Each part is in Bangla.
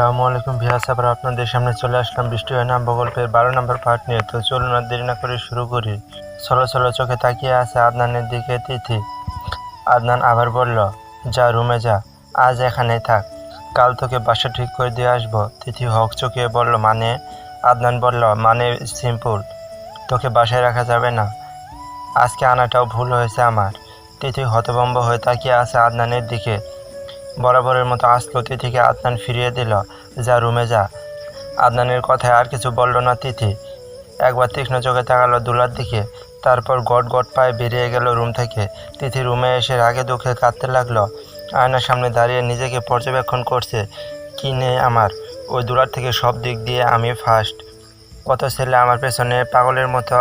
আসসালামু আলাইকুম ভিউয়ার্স, আবার আপনাদের সামনে চলে আসলাম বৃষ্টি হয় না গল্পের 12 নম্বর পার্ট নিয়ে। তো চলুন আর দেরি না করে শুরু করি। ছলো ছলো চোখে তাকিয়ে আছে আদনানের দিকে তিথি। আদনান আবার বলল, যা রুমে যা, আজ এখানেই থাক, কাল তোকে বাসা ঠিক করে দিয়ে আসবো। তিথি হকচকিয়ে বলল, মানে? আদনান বলল, মানে সিম্পল, তোকে বাসায় রাখা যাবে না, আজকে আনাটাও ভুল হয়েছে আমার। তিথি হতভম্ব হয়ে তাকিয়ে আছে আদনানের দিকে। বরাবরের মতো আসলো তিথিকে আদনান ফিরিয়ে দিল, যা রুমে যা। আদনানের কথায় আর কিছু বলল না তিথি। একবার তীক্ষ্ণ চোখে তাকালো দুলার দিকে, তারপর গট গট পায়ে বেরিয়ে গেল রুম থেকে। তিথি রুমে এসে রাগে দুঃখে কাঁদতে লাগলো। আয়নার সামনে দাঁড়িয়ে নিজেকে পর্যবেক্ষণ করছে। কি নেই আমার, ওই দুলার থেকে সব দিক দিয়ে আমি ফার্স্ট। কত ছেলে আমার পেছনে পাগলের মতো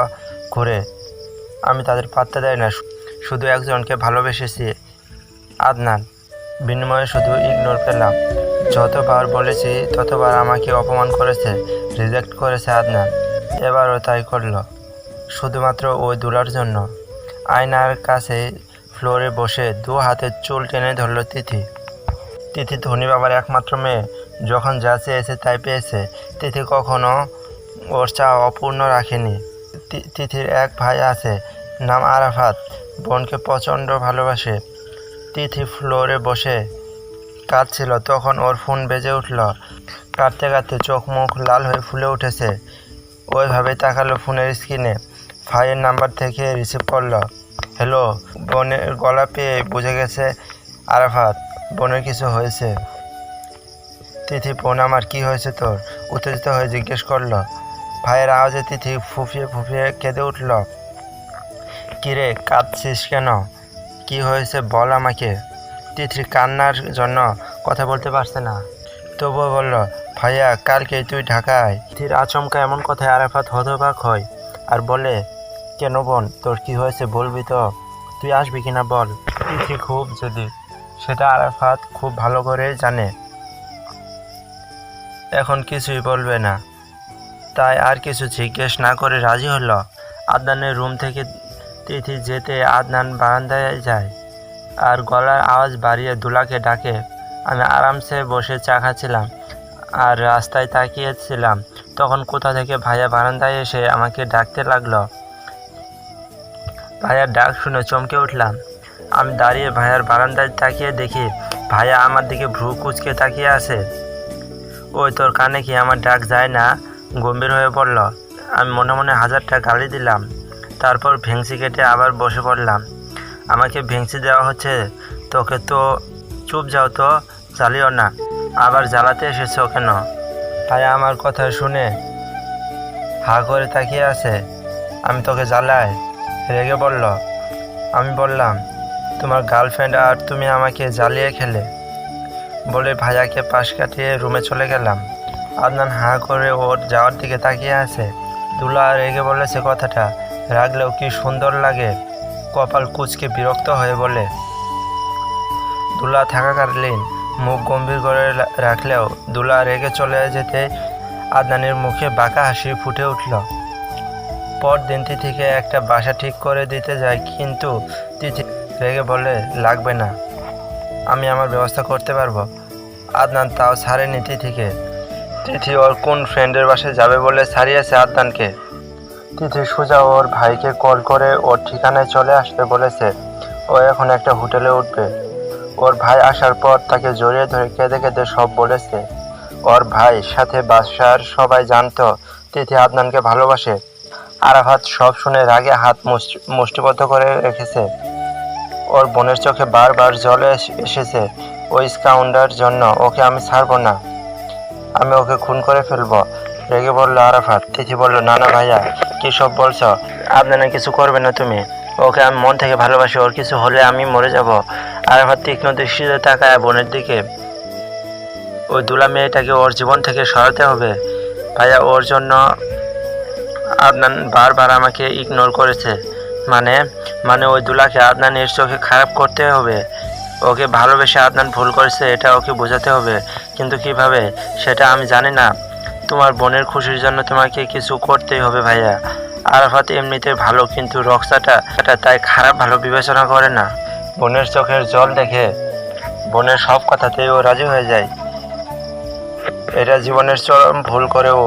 ঘুরে, আমি তাদের পাত্তা দেয় না। শুধু একজনকে ভালোবেসেছি, আদনান, বিনিময়ে শুধু ইগনোর পেলাম। যতবার বলেছি ততবার আমাকে অপমান করেছে, রিজেক্ট করেছে আদনান। এবারও তাই করলো, শুধুমাত্র ওই দুলার জন্য। আয়নার কাছে ফ্লোরে বসে দু হাতে চুল টেনে ধরল তিথি। তিথি ধনী বাবার একমাত্র মেয়ে, যখন যা চেয়েছে তাই পেয়েছে। তিথি কখনো ওর চাওয়া অপূর্ণ রাখেনি। তিথির এক ভাই আছে, নাম আরাফাত, বোনকে প্রচণ্ড ভালোবাসে। তিথি ফ্লোরে বসে কাঁদছিল, তখন ওর ফোন বেজে উঠল। কাঁদতে কাঁদতে চোখ মুখ লাল হয়ে ফুলে উঠেছে। ওইভাবে তাকালো ফোনের স্ক্রিনে। ভাইয়ের নাম্বার থেকে রিসিভ করলো। হ্যালো। বোনের গলা পেয়ে বুঝে গেছে আরাফাত, বোনের কিছু হয়েছে। তিথি, বোন আমার, কি হয়েছে তোর? উত্তেজিত হয়ে জিজ্ঞেস করলো। ভাইয়ের আওয়াজে তিথি ফুঁপিয়ে ফুঁপিয়ে কেঁদে উঠল। কিরে, কাঁদছিস কেন? কি হয়েছে বল আমাকে। তিথি কান্নার জন্য কথা বলতে পারছে না, তবুও বলল, ভাইয়া, কালকেই তুই ঢাকায়। তিথির আচমকা এমন কথায় আরাফাত হতবাক হয় আর বলে, কেন বোন, তোর কি হয়েছে বলবি তো? তুই আসবি কিনা বল। তিথি খুব জেদি, সেটা আরাফাত খুব ভালো করে জানে। এখন কিছুই বলবে না, তাই আর কিছু জিজ্ঞেস না করে রাজি হলো। আদনানের রুম থেকে তিথি যেতে আদনান বারান্দায় যায় আর গলার আওয়াজ বাড়িয়ে দুলাকে ডাকে। আমি আরামসে বসে চা খাচ্ছিলাম আর রাস্তায় তাকিয়েছিলাম, তখন কোথা থেকে ভাইয়া বারান্দায় এসে আমাকে ডাকতে লাগলো। ভাইয়ার ডাক শুনে চমকে উঠলাম। আমি দাঁড়িয়ে ভাইয়ার বারান্দায় তাকিয়ে দেখি ভাইয়া আমার দিকে ভ্রু কুঁচকে তাকিয়ে আছে। ওই, তোর কানে কি আমার ডাক যায় না? গম্ভীর হয়ে পড়ল। আমি মনে মনে হাজারটা গালি দিলাম, তারপর ভেংসি কেটে আবার বসে পড়লাম। আমাকে ভেংসি দেওয়া হচ্ছে তোকে? তো চুপ যাও তো, জ্বালিও না। আবার জ্বালাতে এসেছো কেন? ভাইয়া আমার কথা শুনে হা করে তাকিয়ে আছে। আমি তোকে জ্বালাই? রেগে বলল। আমি বললাম, তোমার গার্লফ্রেন্ড আর তুমি আমাকে জ্বালিয়ে খেলে, বলে ভাইয়াকে পাশ কাটিয়ে রুমে চলে গেলাম। আদনান হা করে ওর যাওয়ার দিকে তাকিয়ে আছে। দুলা রেগে বলেছে কথাটা, রাগলেও কি সুন্দর লাগে। কপাল কুঁচকে বিরক্ত হয়ে বলে। দুলা থাকাকালীন মুখ গম্ভীর করে রাখলেও দুলা রেগে চলে যেতে আদনানের মুখে বাঁকা হাসি ফুটে উঠল। পরদিন তিথিকে একটা বাসা ঠিক করে দিতে যায়, কিন্তু তিথি রেগে বলে, লাগবে না, আমি আমার ব্যবস্থা করতে পারবো। আদনান তাও ছাড়েনি তিথিকে। তিথি ওর কোন ফ্রেন্ডের বাসায় যাবে বলে ছাড়িয়েছে আদনানকে। তিথি সোজা ওর ভাইকে কল করে ওর ঠিকানায় চলে আসতে বলেছে। ও এখন একটা হোটেলে উঠবে। ওর ভাই আসার পর তাকে জড়িয়ে ধরে কেঁদে কেঁদে সব বলেছে। ওর ভাই সাথে বাসার সবাই জানতো তিথি আদনানকে ভালোবাসে। আরাফাত সব শুনে রাগে হাত মুষ্টিবদ্ধ করে রেখেছে। ওর বোনের চোখে বারবার জল এসেছে। ওই স্কাউন্ডার জন্য ওকে আমি ছাড়বো না, আমি ওকে খুন করে ফেলবো, রেগে বলল আরাফাত। তিথি বলল, না না ভাইয়া, কি সব বলছো? আপনারা কিছু করবে না তুমি, ওকে আমি মন থেকে ভালোবাসি, ওর কিছু হলে আমি মরে যাব। আরাফাত তীক্ষ্ণ দৃষ্টিতে তাকায় বোনের দিকে। ওই দুলা মেয়েটাকে ওর জীবন থেকে সরাতে হবে ভাইয়া, ওর জন্য আদনান বারবার আমাকে ইগনোর করেছে। মানে ওই দুলাকে আদনানের চোখে খারাপ করতে হবে। ওকে ভালোবেসে আদনান ভুল করেছে, এটা ওকে বোঝাতে হবে, কিন্তু কিভাবে সেটা আমি জানি না। তোমার বোনের খুশির জন্য তোমাকে কিছু করতেই হবে ভাইয়া। আরাফাত এমনিতে ভালো, কিন্তু রক্সাটা তাই খারাপ ভালো বিবেচনা করে না। বোনের চোখের জল দেখে বোনের সব কথাতেই ও রাজি হয়ে যায়। এটা জীবনের চরম ভুল করে ও।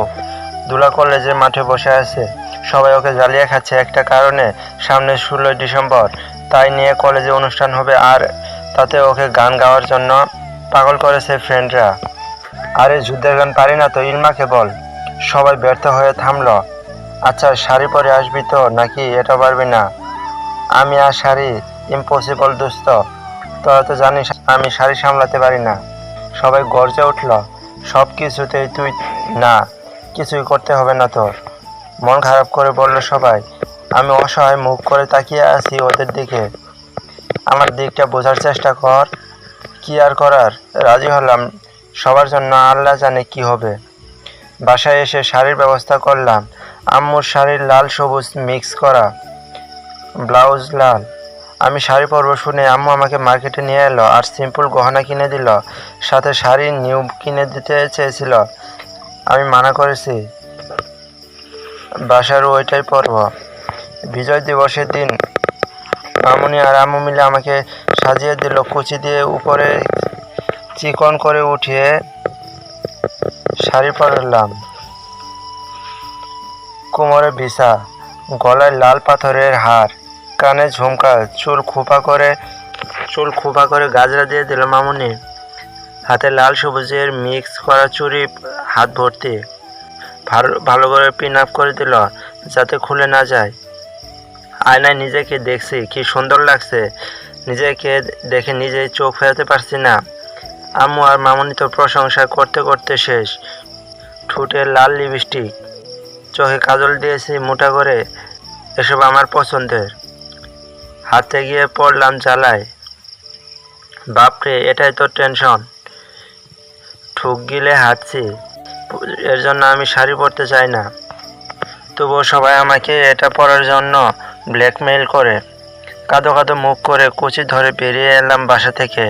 দুলা কলেজের মাঠে বসে আছে, সবাই ওকে জ্বালিয়ে খাচ্ছে একটা কারণে, সামনে 16ই ডিসেম্বর, তাই নিয়ে কলেজে অনুষ্ঠান হবে আর তাতে ওকে গান গাওয়ার জন্য পাগল করেছে ফ্রেন্ডরা। আরে যুদ্ধের গান পারি না তো, ইলমাকে বল। সবাই ব্যর্থ হয়ে থামলো। আচ্ছা শাড়ি পরে আসবি তো নাকি এটা পারবি না? আমি আর শাড়ি ইম্পসিবল দোস্ত, তোরা তো জানিস আমি শাড়ি সামলাতে পারি না। সবাই গর্জে উঠল, সব কিছুতেই তুই না, কিছুই করতে হবে না তোর। মন খারাপ করে বলল সবাই। আমি অসহায় মুখ করে তাকিয়ে আছি ওদের দিকে। আমার দিকটা বোঝার চেষ্টা কর। কি আর করার, রাজি হলাম। সবার জন্য আল্লাহ জানে কি হবে। বাসায় এসে শাড়ির ব্যবস্থা করলাম। আম্মুর শাড়ির লাল সবুজ মিক্স করা, ব্লাউজ লাল। আমি শাড়ি পরবো শুনে আম্মু আমাকে মার্কেটে নিয়ে এলো আর সিম্পল গহনা কিনে দিল, সাথে শাড়ি নিউ কিনে দিতে চেয়েছিল। আমি মানা করেছি, বাসার ওইটাই পরব। বিজয় দিবসের দিন মামুনি আর আম্মু মিলে আমাকে সাজিয়ে দিল, কুচি দিয়ে উপরে চিকন করে উঠিয়ে শাড়ি পরলাম। কোমরে বিছা, গলায় লাল পাথরের হার, কানে ঝুমকা, চুল খোপা করে গাজরা দিয়ে দিল মামুনি। হাতে লাল সবুজের মিক্স করা চুড়ি, হাত ভর্তি। ভালো করে পিন আপ করে দিল যাতে খুলে না যায়। আয়নায় নিজেকে দেখছি, কি সুন্দর লাগছে। নিজেকে দেখে নিজেই চোখ ফেরাতে পারছি না। আম্মু আর মামুনি তো প্রশংসা করতে করতে শেষ। ঠোঁটে লাল লিপস্টিক, চোখে কাজল দিয়েছি মোটা করে, এসব আমার পছন্দের। হাতে গিয়ে পড়লাম জ্বালায়। বাপরে, এটাই তো টেনশন। ঠুক গিলে হাঁটছি, এর জন্য আমি শাড়ি পরতে চাই না। তবুও সবাই আমাকে এটা পরার জন্য ব্ল্যাকমেইল করে। কাঁদো কাঁদো মুখ করে কুচি ধরে বেরিয়ে এলাম বাসা থেকে।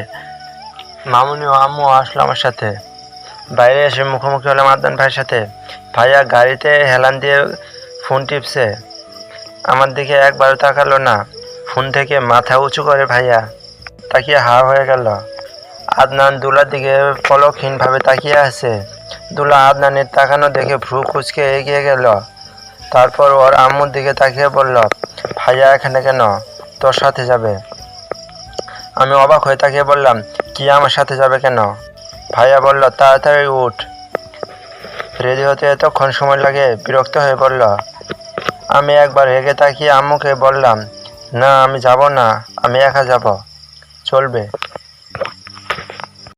মামুনি ও আম্মু আসলো আমার সাথে। বাইরে এসে মুখোমুখি হলাম আদনান ভাইয়ের সাথে। ভাইয়া গাড়িতে হেলান দিয়ে ফোন টিপছে, আমার দিকে একবারও তাকালো না। ফোন থেকে মাথা উঁচু করে ভাইয়া তাকিয়ে হা হয়ে গেল। আদনান দুলার দিকে পলকহীনভাবে তাকিয়ে আছে। দুলা আদনানের তাকানো দেখে ভ্রু কুচকে এগিয়ে গেল। তারপর ওর আম্মুর দিকে তাকিয়ে বলল, ভাইয়া এখানে কেন? তোর সাথে যাবে। আমি অবাক হয়ে তাকিয়ে বললাম, কি আমার সাথে যাবে কেন? ভাইয়া বলল, তাড়াতাড়ি উঠ, রেডি হতে এতক্ষণ সময় লাগে। বিরক্ত হয়ে বলল। আমি একবার হেগে তাকিয়ে আম্মুকে বললাম, না আমি যাব না, আমি একা যাব। চলবে।